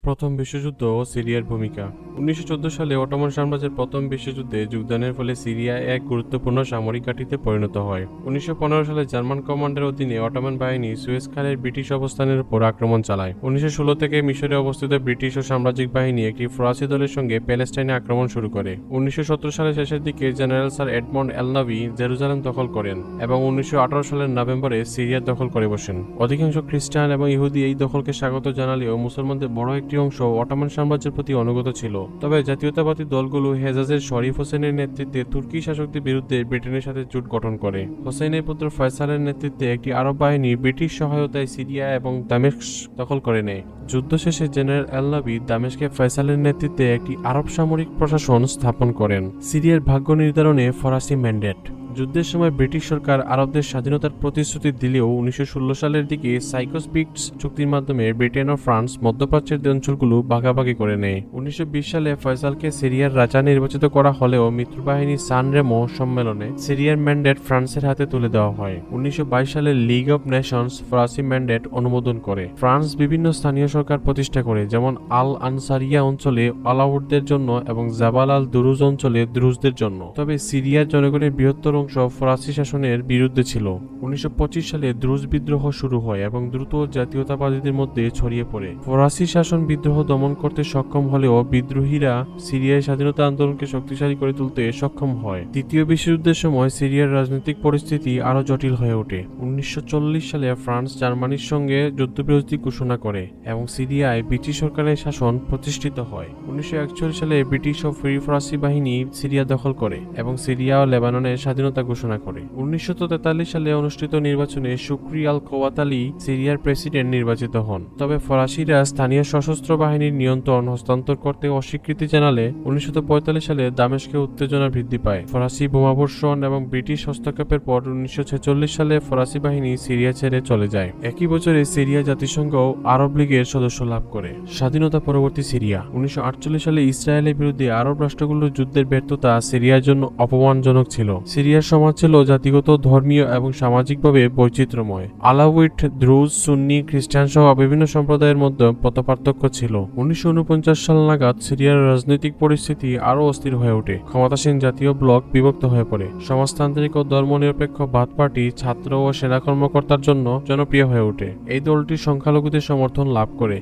প্রথম বিশ্বযুদ্ধ ও সিরিয়ার ভূমিকা। 1914 সালে অটোমান সাম্রাজ্যের প্রথম বিশ্বযুদ্ধে যোগদানের ফলে সিরিয়া এক গুরুত্বপূর্ণ সামরিক ঘাঁটিতে পরিণত হয়। 1915 সালে জার্মান কমান্ডের অধীনে অটোমান বাহিনী সুয়েজ খালের ব্রিটিশ অবস্থানের উপর আক্রমণ চালায়। 1916 থেকে মিশরে অবস্থিত ব্রিটিশ ও সাম্রাজ্যিক বাহিনী একটি ফরাসি দলের সঙ্গে প্যালেস্টাইনে আক্রমণ শুরু করে। 1917 সালের শেষের দিকে জেনারেল স্যার এডমন্ড এলনাভি জেরুজালেম দখল করেন এবং 1918 সালের নভেম্বরে সিরিয়া দখল করে বসেন। অধিকাংশ খ্রিস্টান এবং ইহুদি এই দখলকে স্বাগত জানালেও মুসলমানদের বড় একটি অংশ অটোমান সাম্রাজ্যের প্রতি অনুগত ছিল। তবে জাতীয়তাবাদী দলগুলো হেজাজের শরীফ হোসেনের নেতৃত্বে তুর্কি শাসকদের বিরুদ্ধে ব্রিটেনের সাথে জোট গঠন করে। হোসেনের পুত্র ফয়সালের নেতৃত্বে একটি আরব বাহিনী ব্রিটিশ সহায়তায় সিরিয়া এবং দামেস্ক দখল করে নেয়। যুদ্ধ শেষে জেনারেল এলনাভি দামেস্কে ফয়সালের নেতৃত্বে একটি আরব সামরিক প্রশাসন স্থাপন করেন। সিরিয়ার ভাগ্য নির্ধারণে ফরাসি ম্যান্ডেট। যুদ্ধের সময় ব্রিটিশ সরকার আরবদের স্বাধীনতার প্রতিশ্রুতি দিলেও 1916 সালের দিকে সাইকস-পিকস চুক্তির মাধ্যমে ব্রিটেন ও ফ্রান্স মধ্যপ্রাচ্যের অঞ্চলগুলো ভাগাভাগি করে নেয়। 1920 সালে ফয়সালকে সিরিয়ার রাজা নির্বাচিত করা হলেও মিত্রবাহিনী সান রেমো সম্মেলনে সিরিয়ার ম্যান্ডেট ফ্রান্সের হাতে তুলে দেওয়া হয়। 1922 সালে লিগ অব নেশনস ফরাসি ম্যান্ডেট অনুমোদন করে। ফ্রান্স বিভিন্ন স্থানীয় সরকার প্রতিষ্ঠা করে, যেমন আল আনসারিয়া অঞ্চলে আলাউডদের জন্য এবং জাবাল আল দুরুজ অঞ্চলে দ্রুজদের জন্য। তবে সিরিয়ার জনগণের বৃহত্তর ফরাসি শাসনের বিরুদ্ধে ছিল। 1925 সালে দ্রুজ বিদ্রোহ শুরু হয় এবং দ্রুত জাতীয়তাবাদীদের মধ্যে ছড়িয়ে পড়ে। ফরাসি শাসন বিদ্রোহ দমন করতে সক্ষম হলেও বিদ্রোহীরা সিরিয়ার স্বাধীনতা আন্দোলনকে শক্তিশালী করে তুলতে সক্ষম হয়। দ্বিতীয় বিশ্বযুদ্ধের সময় সিরিয়ার রাজনৈতিক পরিস্থিতি আরও জটিল হয়ে ওঠে। 1940 সালে ফ্রান্স জার্মানির সঙ্গে যুদ্ধবিরতি ঘোষণা করে এবং সিরিয়ায় ব্রিটিশ সরকারের শাসন প্রতিষ্ঠিত হয়। 1941 সালে ব্রিটিশ ও ফ্রি ফরাসি বাহিনী সিরিয়া দখল করে এবং সিরিয়া ও লেবাননের স্বাধীনতা ঘোষণা করে। 1943 সালে অনুষ্ঠিত নির্বাচনে শুকরি আল কোয়াতালি সিরিয়ার প্রেসিডেন্ট নির্বাচিত হন। তবে ফরাসিরা স্থানীয় সশস্ত্র বাহিনীর নিয়ন্ত্রণ হস্তান্তর করতে অস্বীকৃতি জানালে 1945 সালে দামেস্কে উত্তেজনা বৃদ্ধি পায়। ফরাসি বোমাবর্ষণ এবং ব্রিটিশ হস্তক্ষেপের পর 1946 সালে ফরাসি বাহিনী সিরিয়া ছেড়ে চলে যায়। একই বছরে সিরিয়া জাতিসংঘ আরব লীগের সদস্য লাভ করে। স্বাধীনতা পরবর্তী সিরিয়া। 1948 সালে ইসরায়েলের বিরুদ্ধে আরব যুদ্ধগুলোর যুদ্ধের ব্যর্থতা সিরিয়ার জন্য অপমানজনক ছিল। সিরিয়ার সমাজ ছিল জাতিগত, ধর্মীয় এবং সামাজিকভাবে বৈচিত্র্যময়। আলাউইট, দ্রুজ, সুন্নি, খ্রিস্টান সহ বিভিন্ন সম্প্রদায়ের মধ্যে পথপার্থক্য ছিল। 1949 সাল নাগাদ সিরিয়ার রাজনৈতিক পরিস্থিতি আরও অস্থির হয়ে ওঠে। ক্ষমতাসীন জাতীয় ব্লক বিভক্ত হয়ে পড়ে। সমাজতান্ত্রিক ও ধর্মনিরপেক্ষ বাথ পার্টি ছাত্র ও সেনা কর্মকর্তার জন্য জনপ্রিয় হয়ে ওঠে। এই দলটি সংখ্যালঘুদের সমর্থন লাভ করে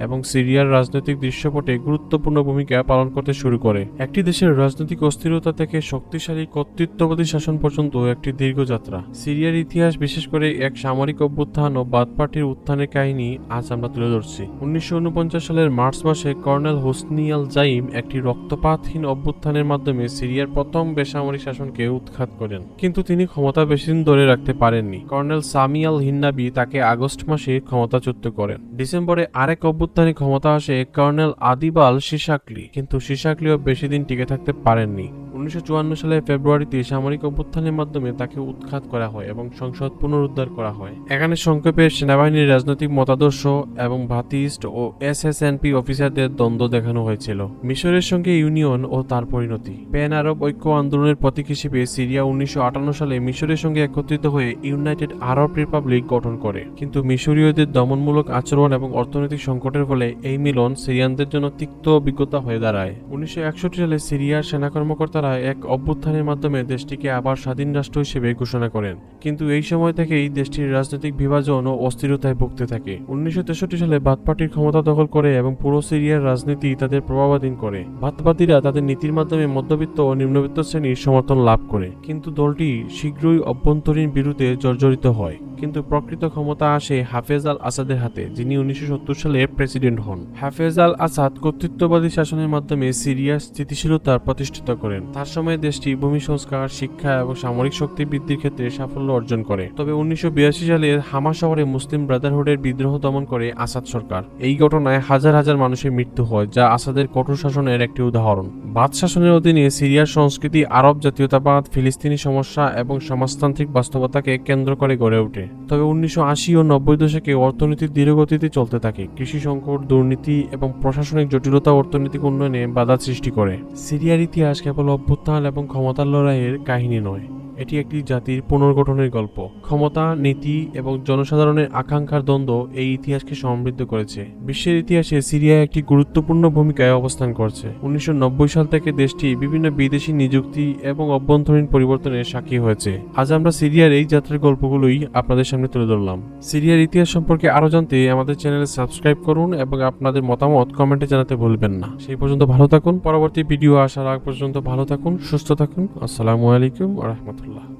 এবং সিরিয়ার রাজনৈতিক দৃশ্যপটে গুরুত্বপূর্ণ ভূমিকা পালন করতে শুরু করে। একটি দেশের রাজনৈতিক অস্থিরতা থেকে শক্তিশালী কর্তৃত্ববাদী শাসন পর্যন্ত একটি দীর্ঘ যাত্রা। সিরিয়ার ইতিহাস, বিশেষ করে এক সামরিক অভ্যুত্থান ও বাথ পার্টির উত্থানের কাহিনী আজ আমরা তুলে ধরছি। 1949 সালের মার্চ মাসে কর্নেল হোসনি আল জাইম একটি রক্তপাতহীন অভ্যুত্থানের মাধ্যমে সিরিয়ার প্রথম বেসামরিক শাসনকে উৎখাত করেন, কিন্তু তিনি ক্ষমতা বেশিদিন ধরে রাখতে পারেননি। কর্নেল সামি আল হিন্নাবি তাকে আগস্ট মাসে ক্ষমতাচ্যুত করেন। ডিসেম্বরে আরেক অভ্যুত্থানে ক্ষমতা আসে কর্নেল আদিবাল শিশাকলি, কিন্তু শিশাকলিও বেশি দিন টিকে থাকতে পারেননি। 1954 সালের ফেব্রুয়ারিতে সামরিক অভ্যুত্থানের মাধ্যমে তাকে উৎখাত করা হয় এবং সংসদ পুনরুদ্ধার করা হয়। এখানে সংক্ষেপে সেনাবাহিনীর রাজনৈতিক মতাদর্শ এবং বাথিস্ট ও এসএসএনপি অফিসারদের দ্বন্দ্ব দেখানো হয়েছিল। মিশরের সঙ্গে ইউনিয়ন ও তার পরিণতি। প্যান আরব ঐক্য আন্দোলনের প্রতীক হিসেবে সিরিয়া 1958 সালে মিশরের সঙ্গে একত্রিত হয়ে ইউনাইটেড আরব রিপাবলিক গঠন করে, কিন্তু মিশরীয়দের দমনমূলক আচরণ এবং অর্থনৈতিক সংকটের ফলে এই মিলন সিরিয়ানদের জন্য তিক্ত অভিজ্ঞতা হয়ে দাঁড়ায়। 1961 সালে সিরিয়ার সেনা কর্মকর্তারা এক অভ্যুত্থানের মাধ্যমে দেশটিকে আবার স্বাধীন রাষ্ট্র হিসেবে ঘোষণা করেন, কিন্তু এই সময় থেকেই দেশটির রাজনৈতিক বিভাজন ও অস্থিরতায় ভুগতে থাকে। 1963 সালে বাথ পার্টির ক্ষমতা দখল করে এবং পুরো সিরিয়ার রাজনীতি তাদের প্রভাবাধীন করে। বাথবাদীরা তাদের নীতির মাধ্যমে মধ্যবিত্ত ও নিম্নবিত্ত শ্রেণীর সমর্থন লাভ করে, কিন্তু দলটি শীঘ্রই অভ্যন্তরীণ বিরোধে জর্জরিত হয়। কিন্তু প্রকৃত ক্ষমতা আসে হাফেজ আল আসাদের হাতে, যিনি 1970 সালে প্রেসিডেন্ট হন। হাফেজ আল আসাদ কর্তৃত্ববাদী শাসনের মাধ্যমে সিরিয়ার স্থিতিশীলতা প্রতিষ্ঠিত করেন। তার সময়ে দেশটি ভূমি সংস্কার, শিক্ষা এবং সামরিক শক্তি বৃদ্ধির ক্ষেত্রে সাফল্য অর্জন করে। তবে 1982 সালে হামা শহরে মুসলিম ব্রাদারহুডের বিদ্রোহ দমন করে আসাদ সরকার। এই ঘটনায় হাজার হাজার মানুষের মৃত্যু হয়, যা আসাদের কঠোর শাসনের একটি উদাহরণ। বাথ শাসনের অধীনে সিরিয়ার সংস্কৃতি আরব জাতীয়তাবাদ, ফিলিস্তিনি সমস্যা এবং সমাজতান্ত্রিক বাস্তবতাকে কেন্দ্র করে গড়ে ওঠে। তবে 1980 ও 90 দশকে অর্থনীতি ধীরগতিতে চলতে থাকে। কৃষি সংকট, দুর্নীতি এবং প্রশাসনিক জটিলতা অর্থনৈতিক উন্নয়নে বাধা সৃষ্টি করে। সিরিয়ার ইতিহাস কেবল অভ্যুত্থান এবং ক্ষমতার লড়াইয়ের কাহিনী নয়, এটি একটি জাতির পুনর্গঠনের গল্প। ক্ষমতা, নীতি এবং জনসাধারণের আকাঙ্ক্ষার দ্বন্দ্ব এই ইতিহাসকে সমৃদ্ধ করেছে। বিশ্বের ইতিহাসে সিরিয়া একটি গুরুত্বপূর্ণ ভূমিকায় অবস্থান করছে। 1990 সাল থেকে দেশটি বিভিন্ন বিদেশি নিযুক্তি এবং অভ্যন্তরীণ পরিবর্তনের সাক্ষী হয়েছে। আজ আমরা সিরিয়ার এই যাত্রার গল্পগুলোই আপনাদের সামনে তুলে ধরলাম। সিরিয়ার ইতিহাস সম্পর্কে আরো জানতে আমাদের চ্যানেলে সাবস্ক্রাইব করুন এবং আপনাদের মতামত কমেন্টে জানাতে ভুলবেন না। সেই পর্যন্ত ভালো থাকুন। পরবর্তী ভিডিও আসার আগ পর্যন্ত ভালো থাকুন, সুস্থ থাকুন। আসসালামু আলাইকুম ওয়া রাহমাতুল্লাহ।